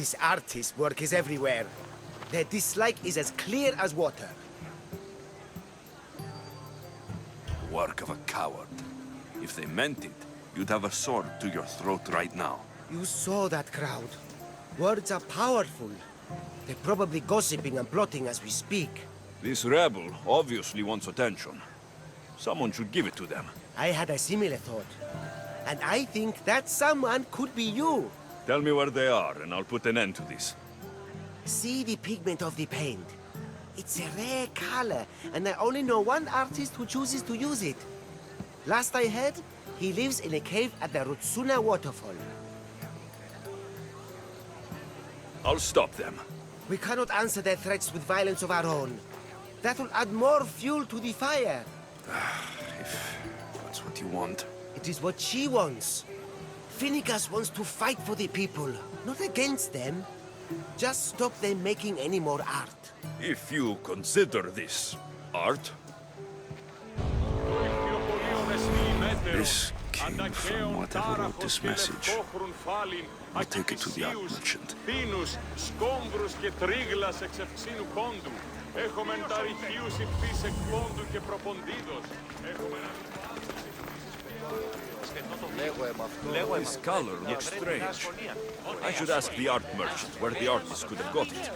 This artist work is everywhere. Their dislike is as clear as water. Work of a coward. If they meant it, you'd have a sword to your throat right now. You saw that crowd. Words are powerful. They're probably gossiping and plotting as we speak. This rebel obviously wants attention. Someone should give it to them. I had a similar thought. And I think that someone could be you. Tell me where they are, and I'll put an end to this. See the pigment of the paint. It's a rare color, and I only know one artist who chooses to use it. Last I heard, he lives in a cave at the Rutsuna waterfall. I'll stop them. We cannot answer their threats with violence of our own. That will add more fuel to the fire. If that's what you want. It is what she wants. Finnegas wants to fight for the people, not against them. Just stop them making any more art. If you consider this art, this came from whatever wrote this message. I'll take it to the art merchant. This color looks strange. I should ask the art merchant where the artist could have got it.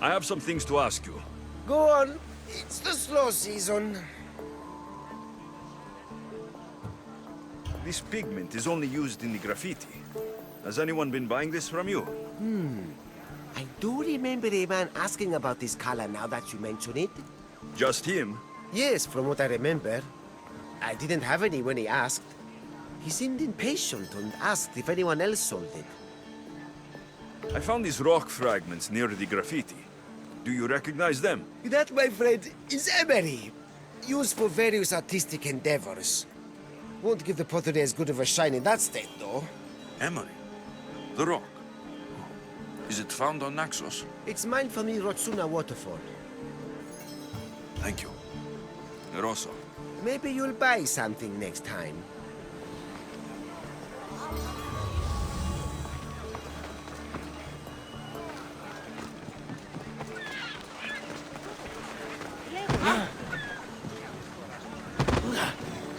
I have some things to ask you. Go on. It's the slow season. This pigment is only used in the graffiti. Has anyone been buying this from you? I do remember a man asking about this color now that you mention it. Just him? Yes, from what I remember. I didn't have any when he asked. He seemed impatient and asked if anyone else sold it. I found these rock fragments near the graffiti. Do you recognize them? That, my friend, is emery. Used for various artistic endeavors. Won't give the pottery as good of a shine in that state, though. Emery? The rock? Is it found on Naxos? It's mined from the Rutsuna waterfall. Thank you. Eroso. Maybe you'll buy something next time.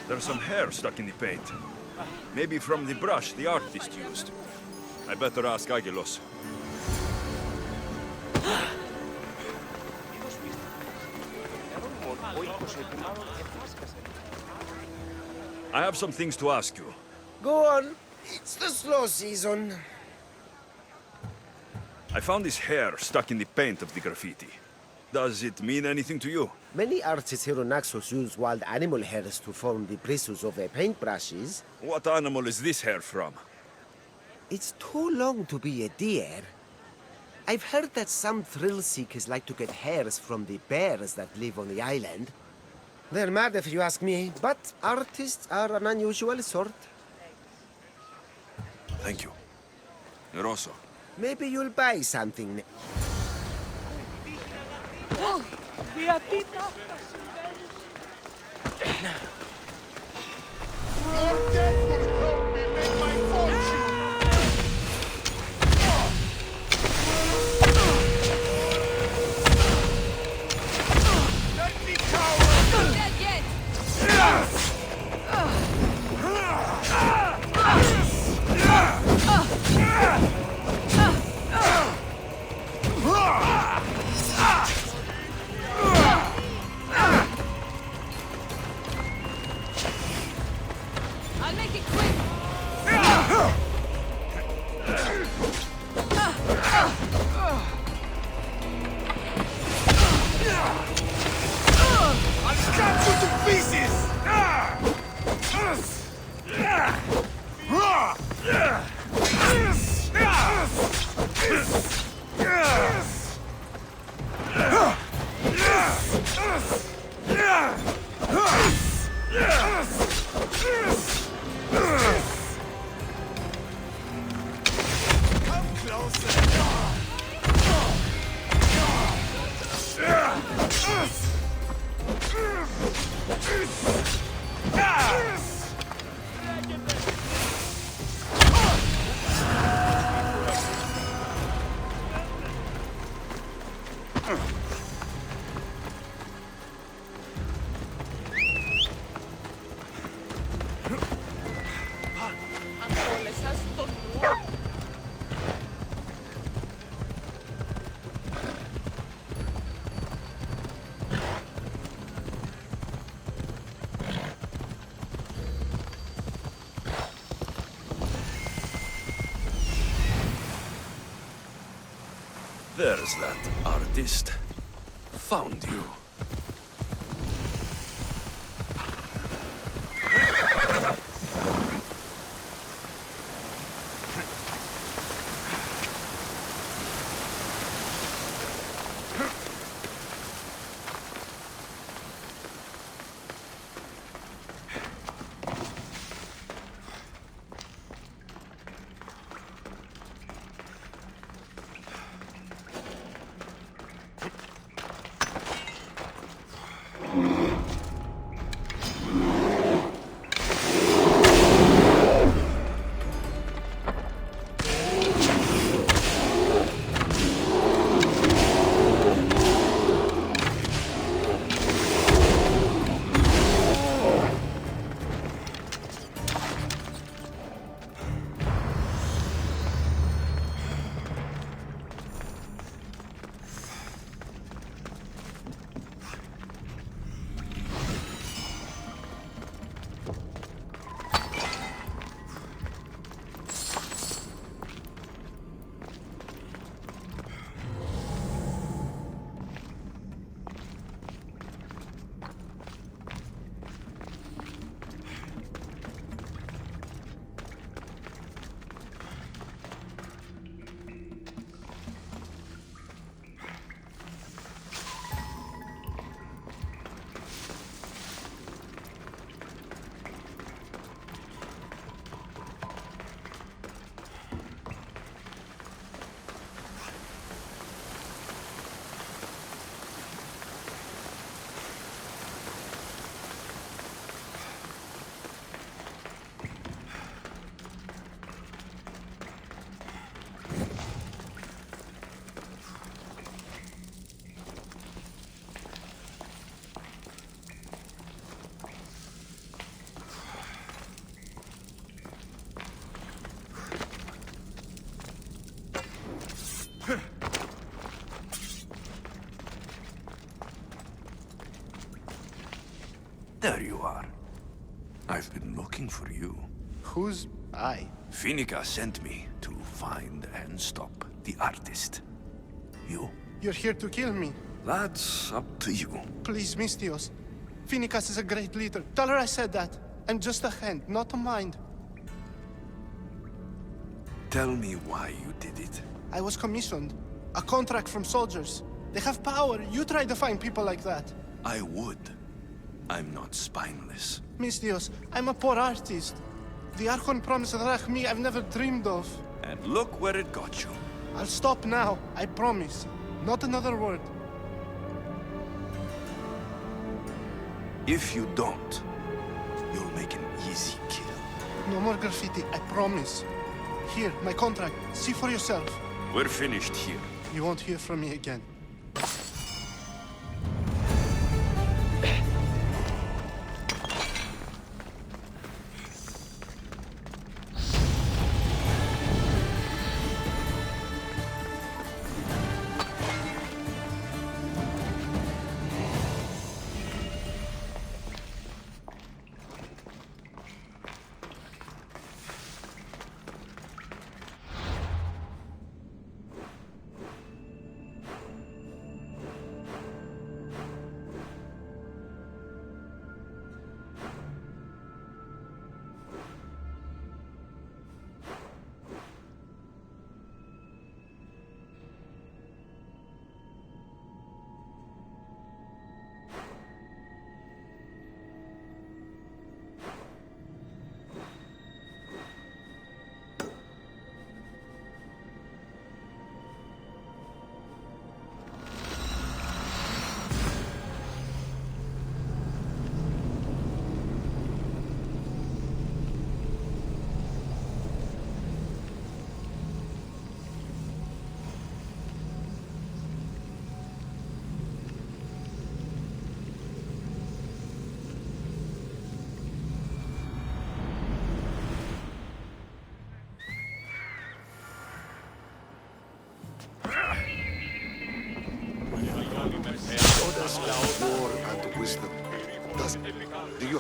There's some hair stuck in the paint. Maybe from the brush the artist used. I better ask Agelos. I have some things to ask you. Go on. It's the slow season. I found this hair stuck in the paint of the graffiti. Does it mean anything to you? Many artists here on Naxos use wild animal hairs to form the bristles of their paintbrushes. What animal is this hair from? It's too long to be a deer. I've heard that some thrill seekers like to get hairs from the bears that live on the island. They're mad if you ask me, but artists are an unusual sort. Thank you. Eroso. Maybe you'll buy something. Your death will help me make my fortune! Let me cower! Not dead yet! I'll make it quick! I'll cut you to pieces! There's that artist. Found you. There you are. I've been looking for you. Who's I? Finica sent me to find and stop the artist. You? You're here to kill me. That's up to you. Please, Mistios. Finicas is a great leader. Tell her I said that. I'm just a hand, not a mind. Tell me why you did it. I was commissioned. A contract from soldiers. They have power. You try to find people like that. I would. I'm not spineless. Mistios, I'm a poor artist. The Archon promised Rachmi I've never dreamed of. And look where it got you. I'll stop now, I promise. Not another word. If you don't, you'll make an easy kill. No more graffiti, I promise. Here, my contract. See for yourself. We're finished here. You won't hear from me again.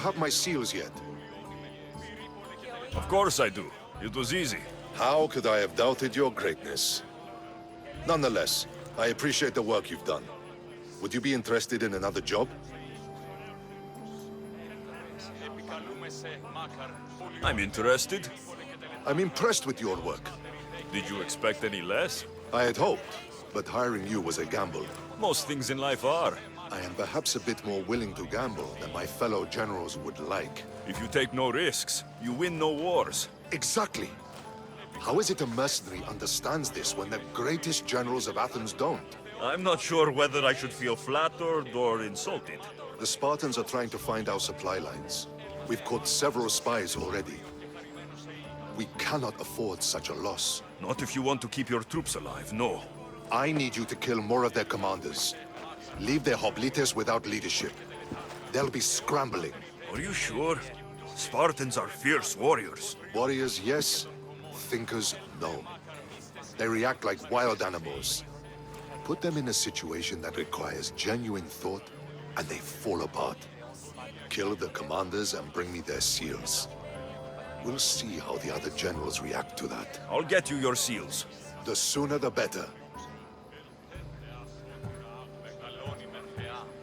have my seals yet? Of course I do. It was easy. How could I have doubted your greatness? Nonetheless, I appreciate the work you've done. Would you be interested in another job? I'm interested. I'm impressed with your work. Did you expect any less? I had hoped, but hiring you was a gamble. Most things in life are. I am perhaps a bit more willing to gamble than my fellow generals would like. If you take no risks, you win no wars. Exactly. How is it a mercenary understands this when the greatest generals of Athens don't? I'm not sure whether I should feel flattered or insulted. The Spartans are trying to find our supply lines. We've caught several spies already. We cannot afford such a loss. Not if you want to keep your troops alive, no. I need you to kill more of their commanders. Leave their hoplites without leadership. They'll be scrambling. Are you sure? Spartans are fierce warriors. Warriors, yes. Thinkers, no. They react like wild animals. Put them in a situation that requires genuine thought, and they fall apart. Kill the commanders and bring me their seals. We'll see how the other generals react to that. I'll get you your seals. The sooner the better.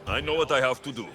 I know what I have to do.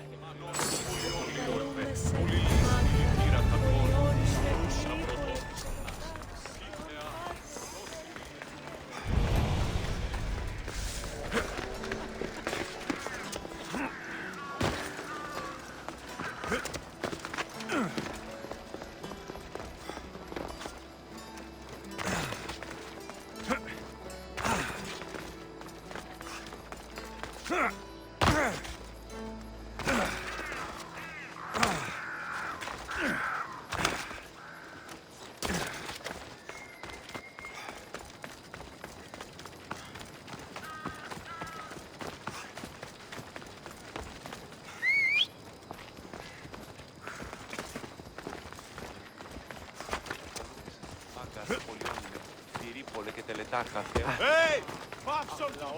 Hey! Πάψω του!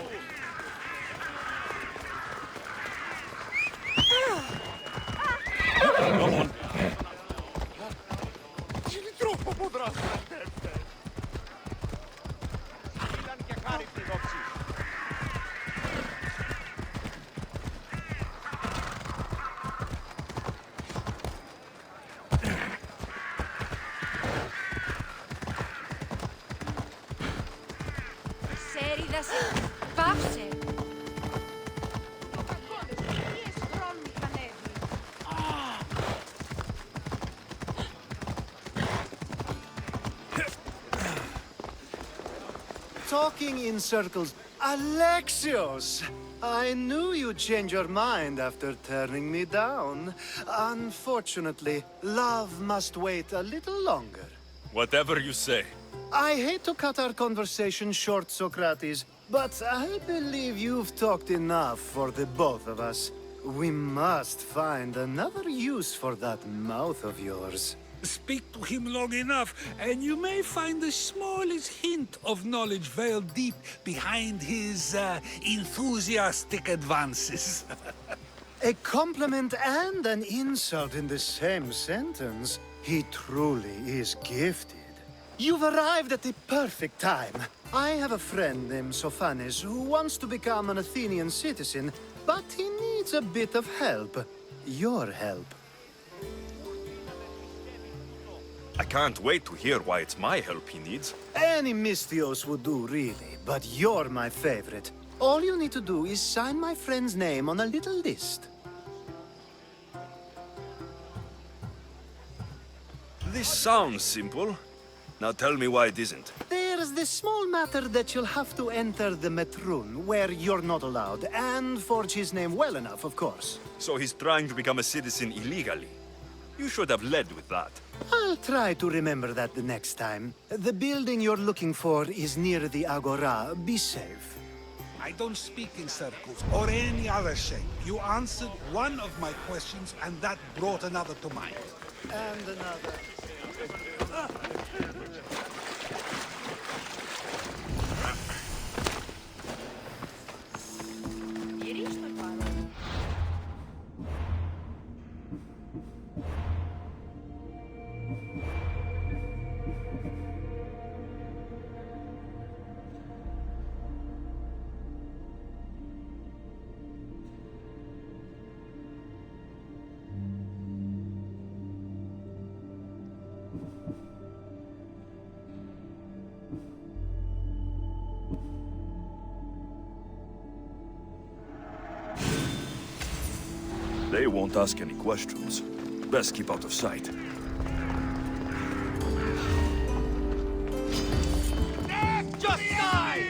Είναι τρόπο που δράσατε! Ήταν και χάρη τη δόξη! Πάψε! Talking in circles. Alexios! I knew you'd change your mind after turning me down. Unfortunately, love must wait a little longer. Whatever you say. I hate to cut our conversation short, Socrates, but I believe you've talked enough for the both of us. We must find another use for that mouth of yours. Speak to him long enough, and you may find the smallest hint of knowledge veiled deep behind his enthusiastic advances. A compliment and an insult in the same sentence. He truly is gifted. You've arrived at the perfect time. I have a friend named Sophanes who wants to become an Athenian citizen, but he needs a bit of help. Your help. I can't wait to hear why it's my help he needs. Any Misthios would do, really, but you're my favorite. All you need to do is sign my friend's name on a little list. This sounds simple. Now tell me why it isn't. There's the small matter that you'll have to enter the Metroon, where you're not allowed, and forge his name well enough, of course. So he's trying to become a citizen illegally. You should have led with that. I'll try to remember that the next time. The building you're looking for is near the Agora. Be safe. I don't speak in circles or any other shape. You answered one of my questions, and that brought another to mind. And another. They won't ask any questions. Best keep out of sight. Just die!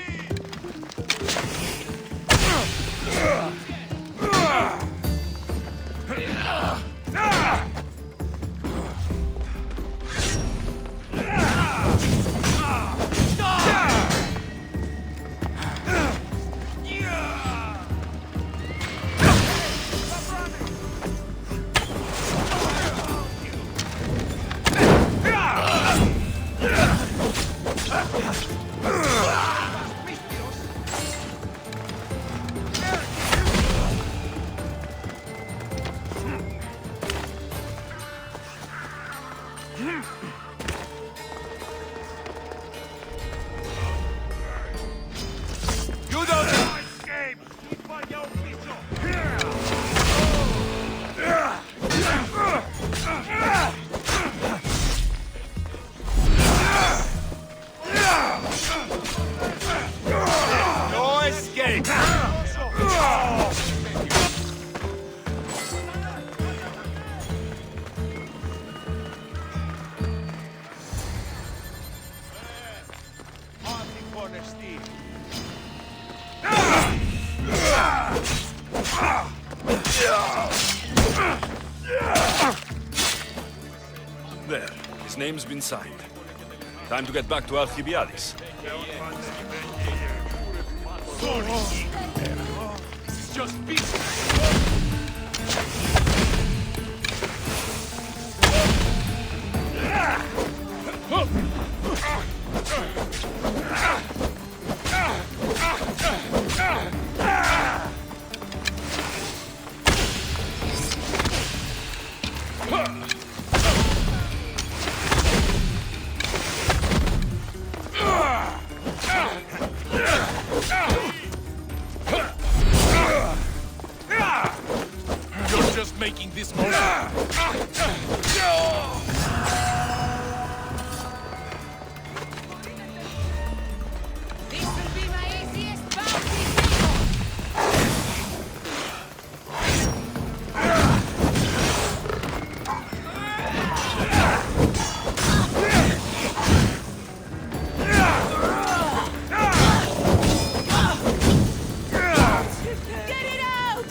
You don't escape! Vaya ufficio! No escape! Honesty. There. His name's been signed. Time to get back to Alcibiades. Just business. You're just making this moment. This will be my easiest bounty. Get it out!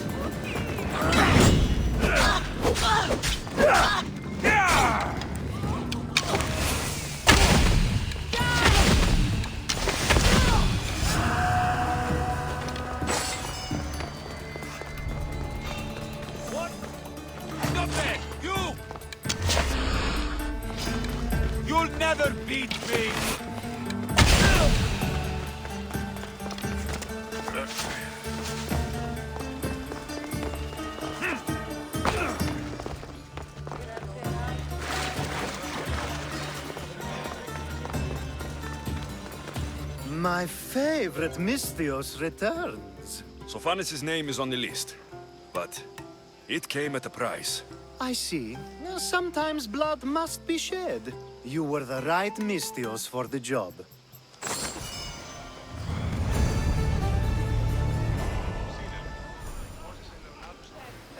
What? Stop it! You! You'll never beat me! My favorite Misthios returns. Sophanis' name is on the list, but it came at a price. I see. Sometimes blood must be shed. You were the right Misthios for the job.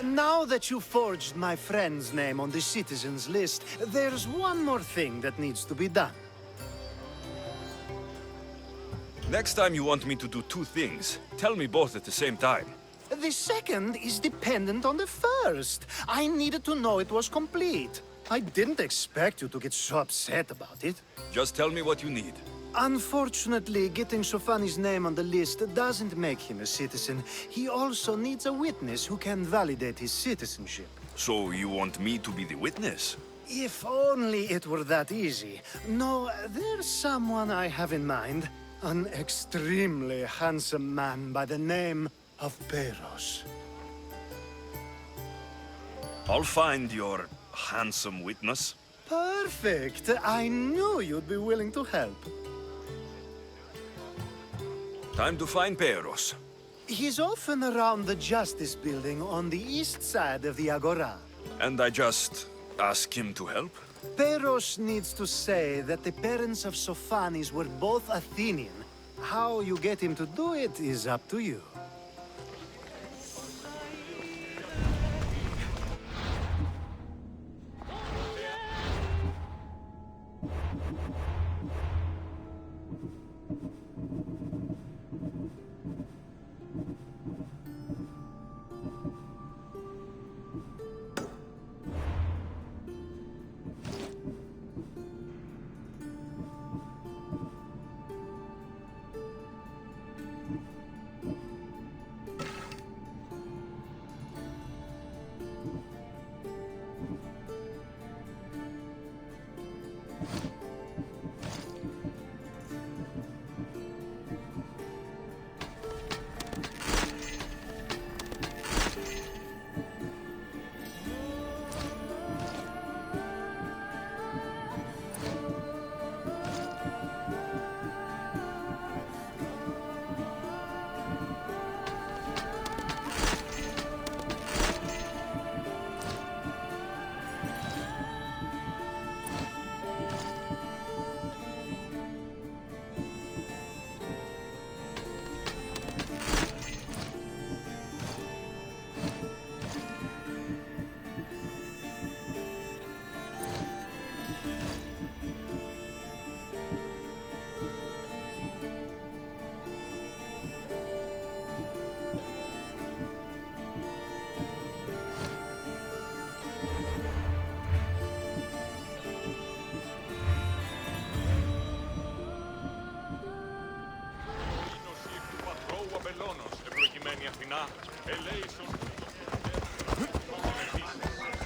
Now that you forged my friend's name on the citizens list, there's one more thing that needs to be done. Next time you want me to do two things, tell me both at the same time. The second is dependent on the first. I needed to know it was complete. I didn't expect you to get so upset about it. Just tell me what you need. Unfortunately, getting Sofani's name on the list doesn't make him a citizen. He also needs a witness who can validate his citizenship. So you want me to be the witness? If only it were that easy. No, there's someone I have in mind. An extremely handsome man by the name of Peiros. I'll find your handsome witness. Perfect! I knew you'd be willing to help. Time to find Peiros. He's often around the Justice Building on the east side of the Agora. And I just ask him to help? Peros needs to say that the parents of Sophanis were both Athenian. How you get him to do it is up to you.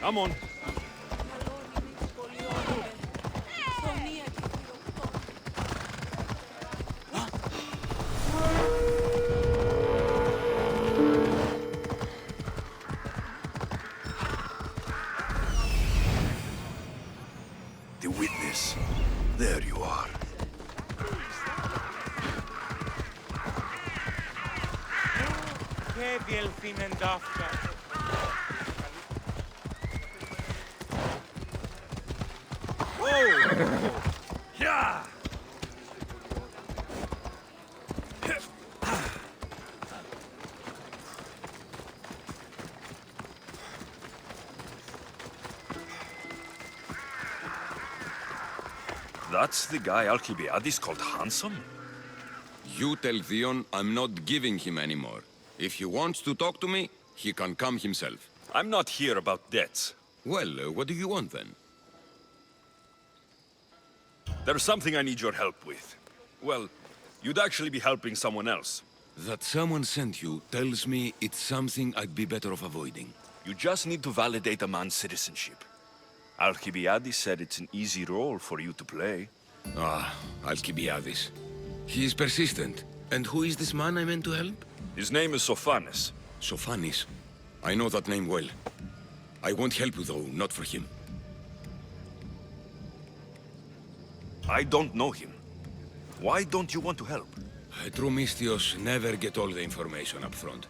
Come on. The witness. There you are. Και διελθύνεν ταύτα. Yeah! That's the guy Alcibiades called handsome? You tell Theon I'm not giving him anymore. If he wants to talk to me, he can come himself. I'm not here about debts. Well, what do you want then? There's something I need your help with. Well, you'd actually be helping someone else. That someone sent you tells me it's something I'd be better off avoiding. You just need to validate a man's citizenship. Alcibiades said it's an easy role for you to play. Ah, Alcibiades. He is persistent. And who is this man I meant to help? His name is Sophanis. Sophanis. I know that name well. I won't help you though, not for him. I don't know him. Why don't you want to help? True Mystios never get all the information up front.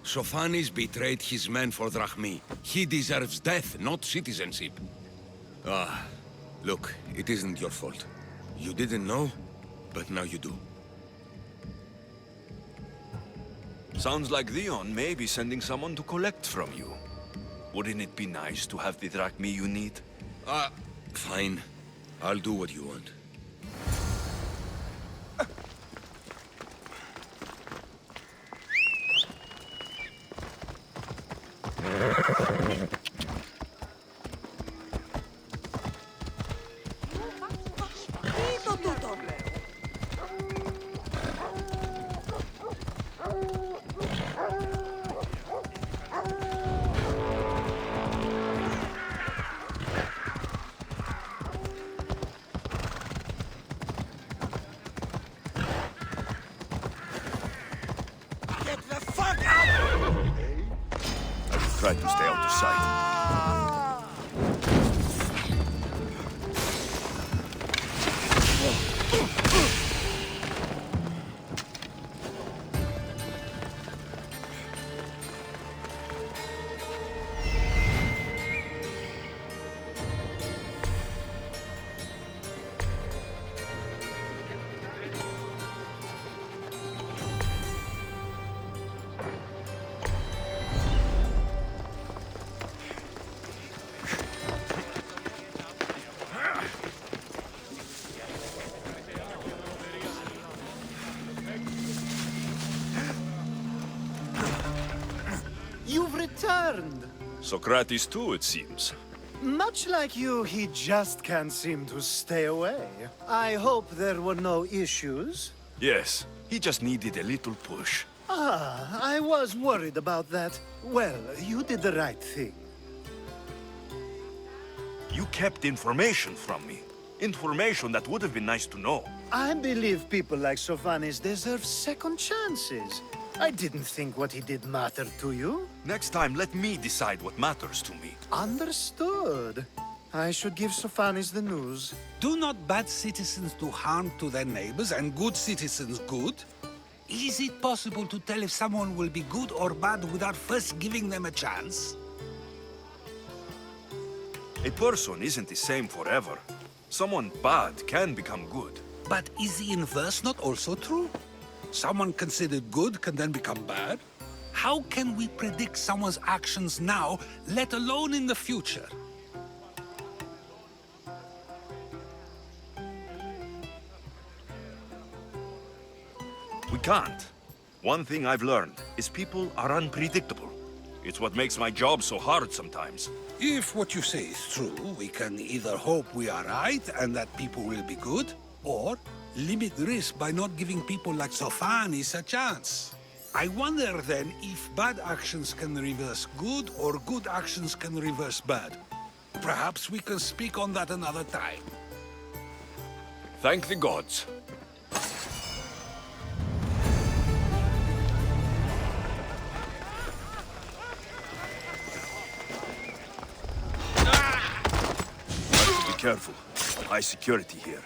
Sophanis betrayed his men for drachmi. He deserves death, not citizenship. Ah, look, it isn't your fault. You didn't know, but now you do. Sounds like Theon may be sending someone to collect from you. Wouldn't it be nice to have the drachmi you need? Fine. I'll do what you want. Socrates too, it seems. Much like you, he just can't seem to stay away. I hope there were no issues. Yes, he just needed a little push. Ah, I was worried about that. Well, you did the right thing. You kept information from me. Information that would have been nice to know. I believe people like Sophanis deserve second chances. I didn't think what he did mattered to you. Next time, let me decide what matters to me. Understood. I should give Sophanis the news. Do not bad citizens do harm to their neighbors and good citizens good? Is it possible to tell if someone will be good or bad without first giving them a chance? A person isn't the same forever. Someone bad can become good. But is the inverse not also true? Someone considered good can then become bad? How can we predict someone's actions now, let alone in the future? We can't. One thing I've learned is people are unpredictable. It's what makes my job so hard sometimes. If what you say is true, we can either hope we are right and that people will be good, or limit risk by not giving people like Sophanis a chance. I wonder then if bad actions can reverse good or good actions can reverse bad. Perhaps we can speak on that another time. Thank the gods. Be careful. High security here.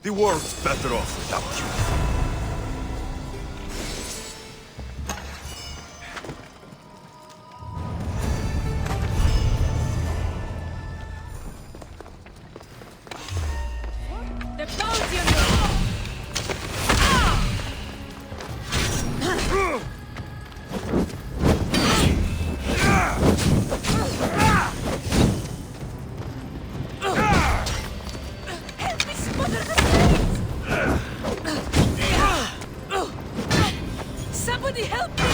The world's better off without you. The boat, you know! Help me smother the flames! Somebody help me!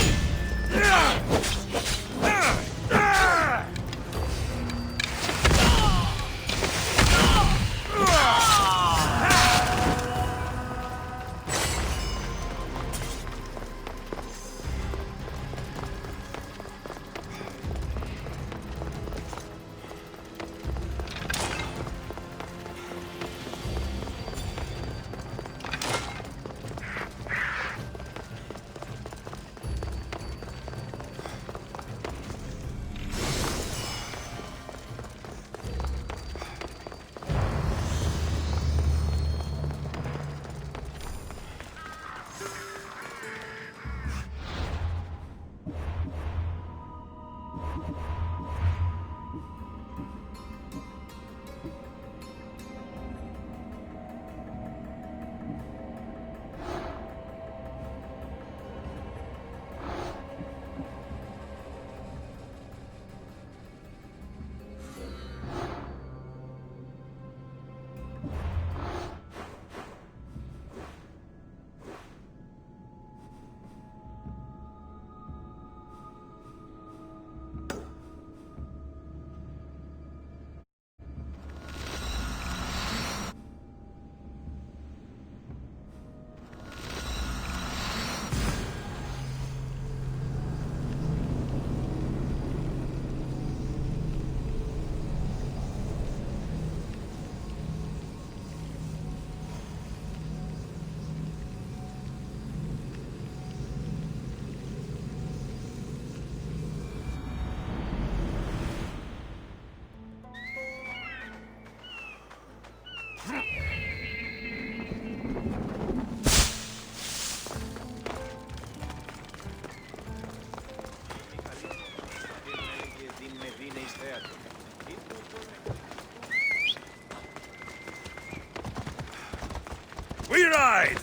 ride!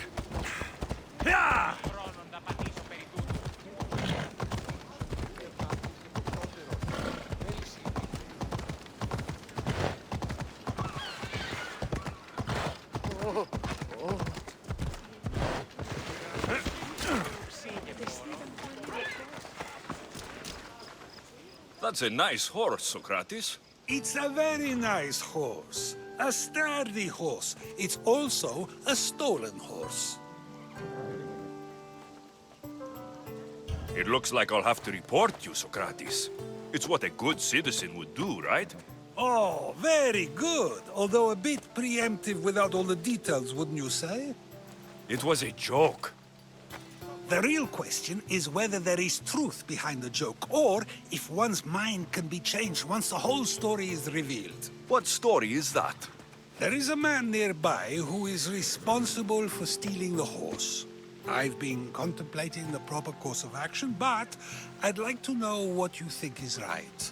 Yeah! That's a nice horse, Socrates. It's a very nice horse. A sturdy horse. It's also a stolen horse. It looks like I'll have to report you, Socrates. It's what a good citizen would do, right? Oh, very good. Although a bit preemptive without all the details, wouldn't you say? It was a joke. The real question is whether there is truth behind the joke, or if one's mind can be changed once the whole story is revealed. What story is that? There is a man nearby who is responsible for stealing the horse. I've been contemplating the proper course of action, but I'd like to know what you think is right.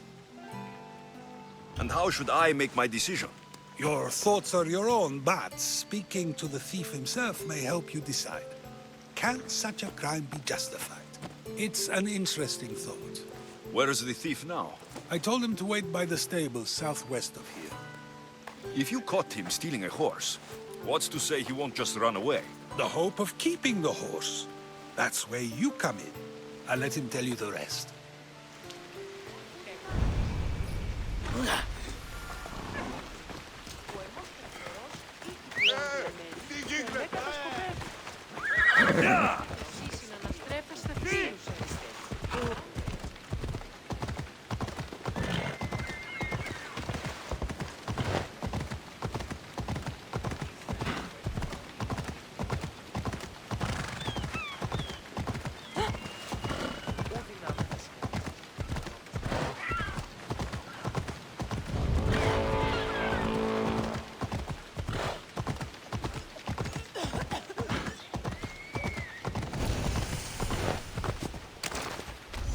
And how should I make my decision? Your thoughts are your own, but speaking to the thief himself may help you decide. Can such a crime be justified? It's an interesting thought. Where is the thief now? I told him to wait by the stables southwest of here. If you caught him stealing a horse, what's to say he won't just run away? The hope of keeping the horse. That's where you come in. I'll let him tell you the rest.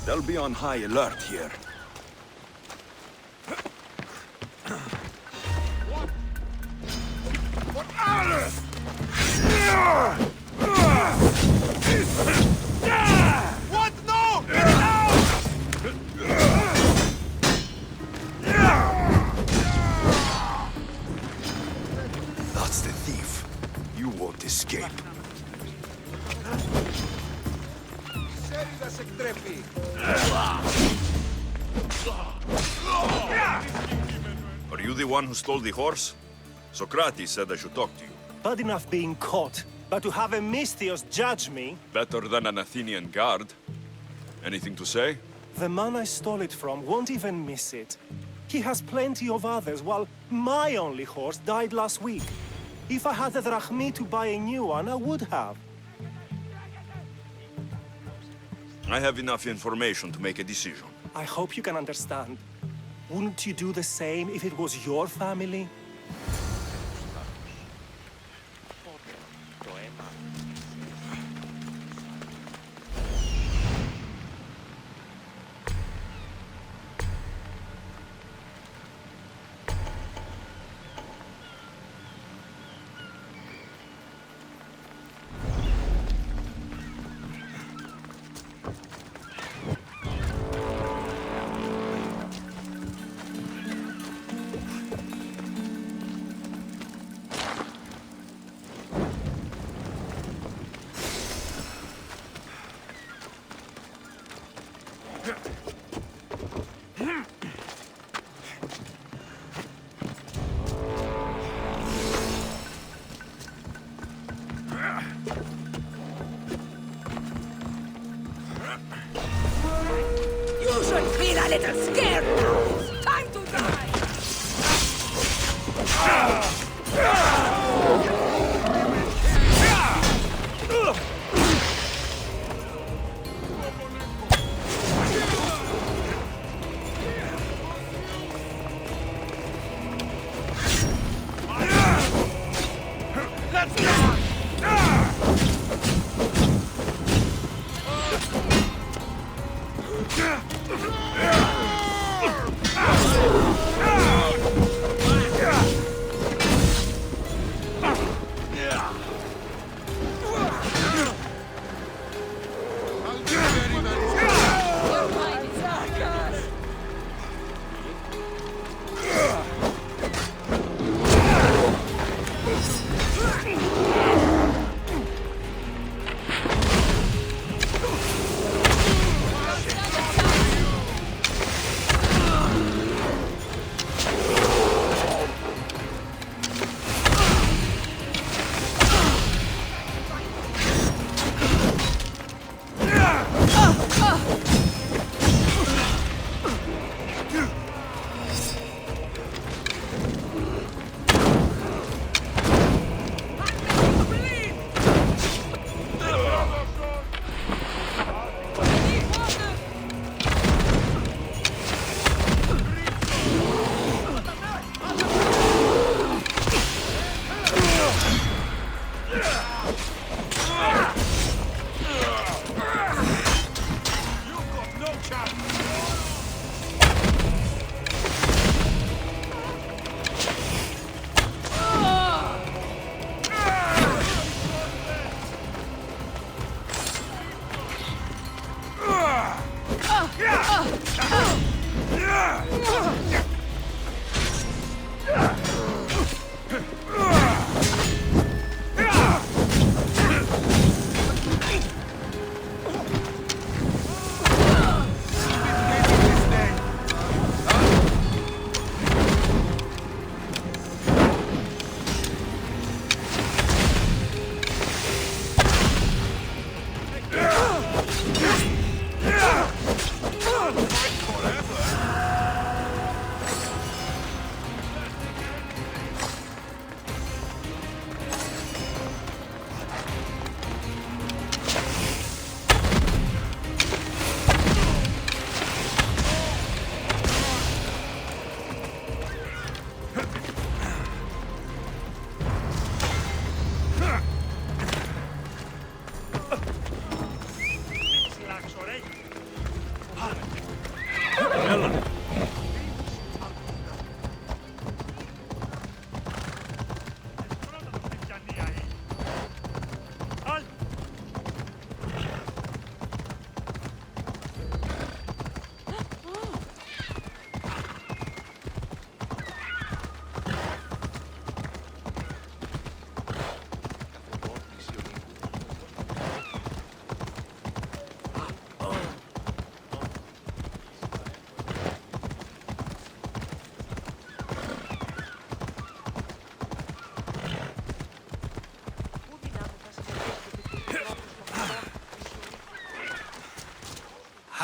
They'll be on high alert here. What? No! That's the thief. You won't escape. Are you the one who stole the horse? Socrates said I should talk to you. Bad enough being caught, but to have a Misthios judge me? Better than an Athenian guard. Anything to say? The man I stole it from won't even miss it. He has plenty of others, while my only horse died last week. If I had the drachmi to buy a new one, I would have. I have enough information to make a decision. I hope you can understand. Wouldn't you do the same if it was your family? You should feel a little scared now. It's time to die. Let's go!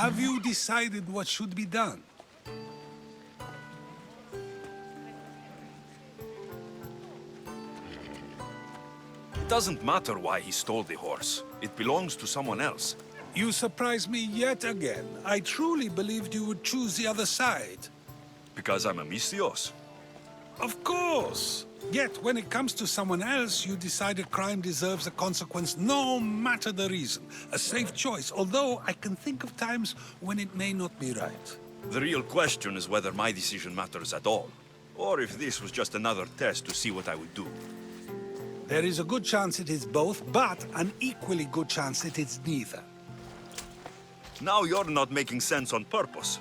Have you decided what should be done? It doesn't matter why he stole the horse. It belongs to someone else. You surprise me yet again. I truly believed you would choose the other side. Because I'm a Misthios. Of course! Yet, when it comes to someone else, you decide a crime deserves a consequence no matter the reason. A safe choice, although I can think of times when it may not be right. The real question is whether my decision matters at all. Or if this was just another test to see what I would do. There is a good chance it is both, but an equally good chance it is neither. Now you're not making sense on purpose.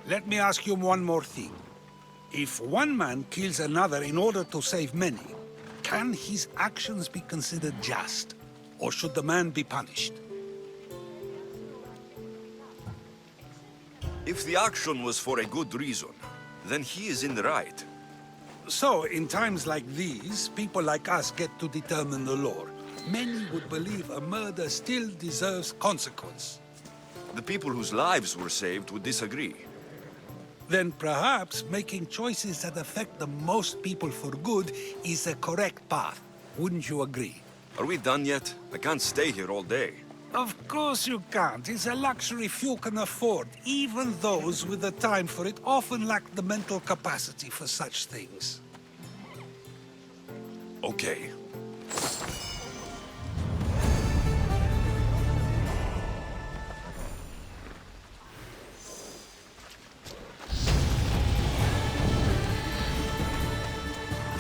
Let me ask you one more thing. If one man kills another in order to save many, can his actions be considered just? Or should the man be punished? If the action was for a good reason, then he is in the right. So, in times like these, people like us get to determine the law. Many would believe a murder still deserves consequence. The people whose lives were saved would disagree. Then perhaps making choices that affect the most people for good is a correct path. Wouldn't you agree? Are we done yet? I can't stay here all day. Of course you can't. It's a luxury few can afford. Even those with the time for it often lack the mental capacity for such things. Okay.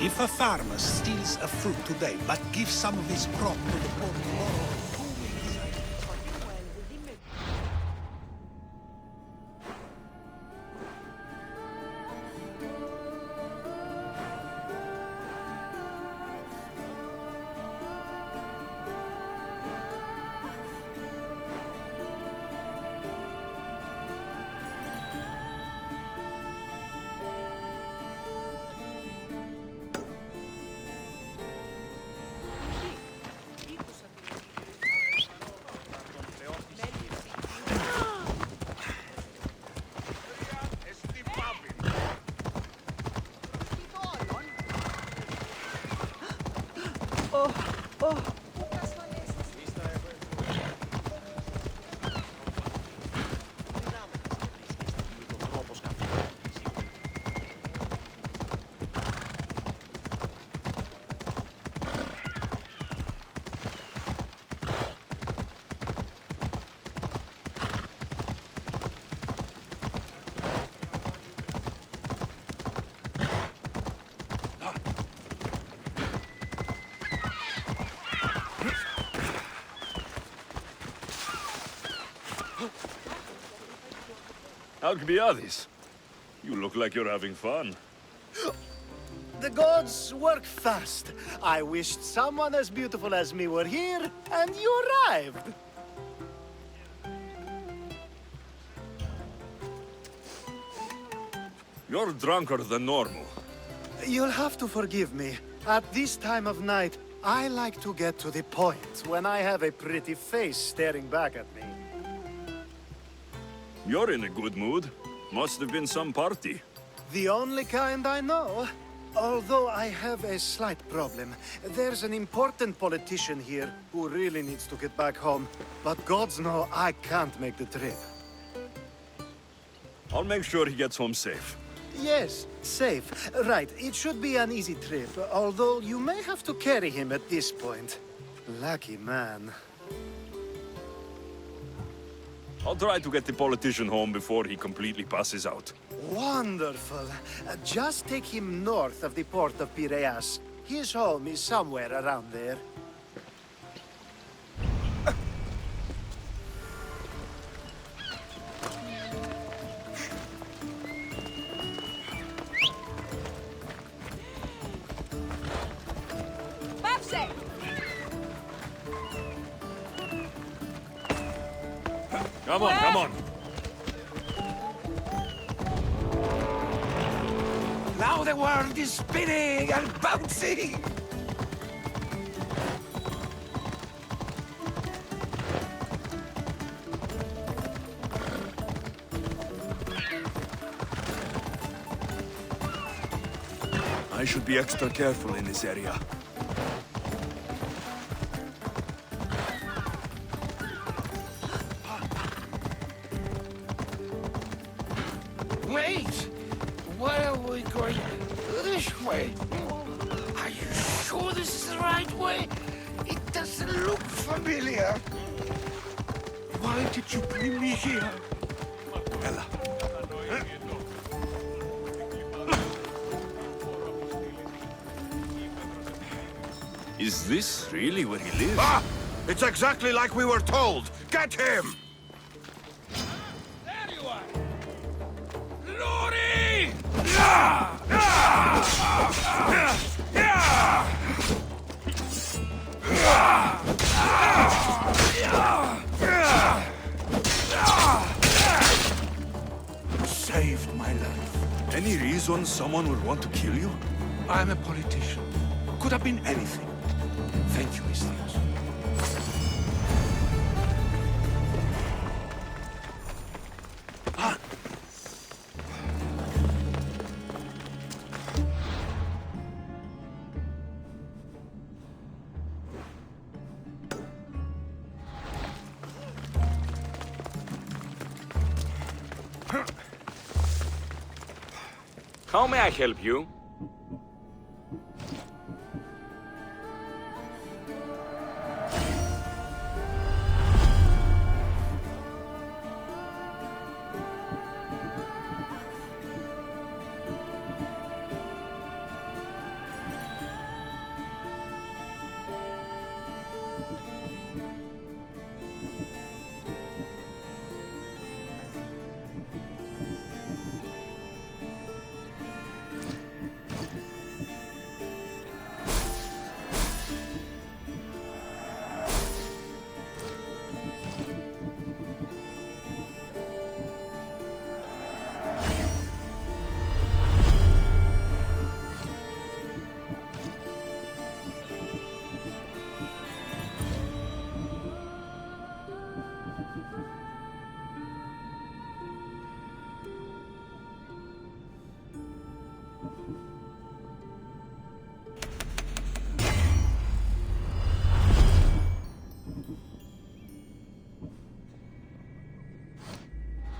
If a farmer steals a fruit today, but gives some of his crop to the poor tomorrow, who will decide which one? Alcibiades. You look like you're having fun. The gods work fast. I wished someone as beautiful as me were here, and you arrived. You're drunker than normal. You'll have to forgive me. At this time of night, I like to get to the point when I have a pretty face staring back at me. You're in a good mood. Must have been some party. The only kind I know. Although I have a slight problem. There's an important politician here who really needs to get back home. But gods know I can't make the trip. I'll make sure he gets home safe. Yes, safe. Right, it should be an easy trip, although you may have to carry him at this point. Lucky man. I'll try to get the politician home before he completely passes out. Wonderful. Just take him north of the port of Piraeus. His home is somewhere around there. Come on, come on. Now the world is spinning and bouncing! I should be extra careful in this area. Wait! Where are we going? This way. Are you sure this is the right way? It doesn't look familiar. Why did you bring me here? Ella. Is this really where he lives? Ah! It's exactly like we were told! Get him! There you are! Glory! Saved my life. Any reason someone would want to kill you? I'm a politician. Could have been anything. Thank you, Mistios. How may I help you?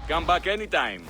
Come back anytime.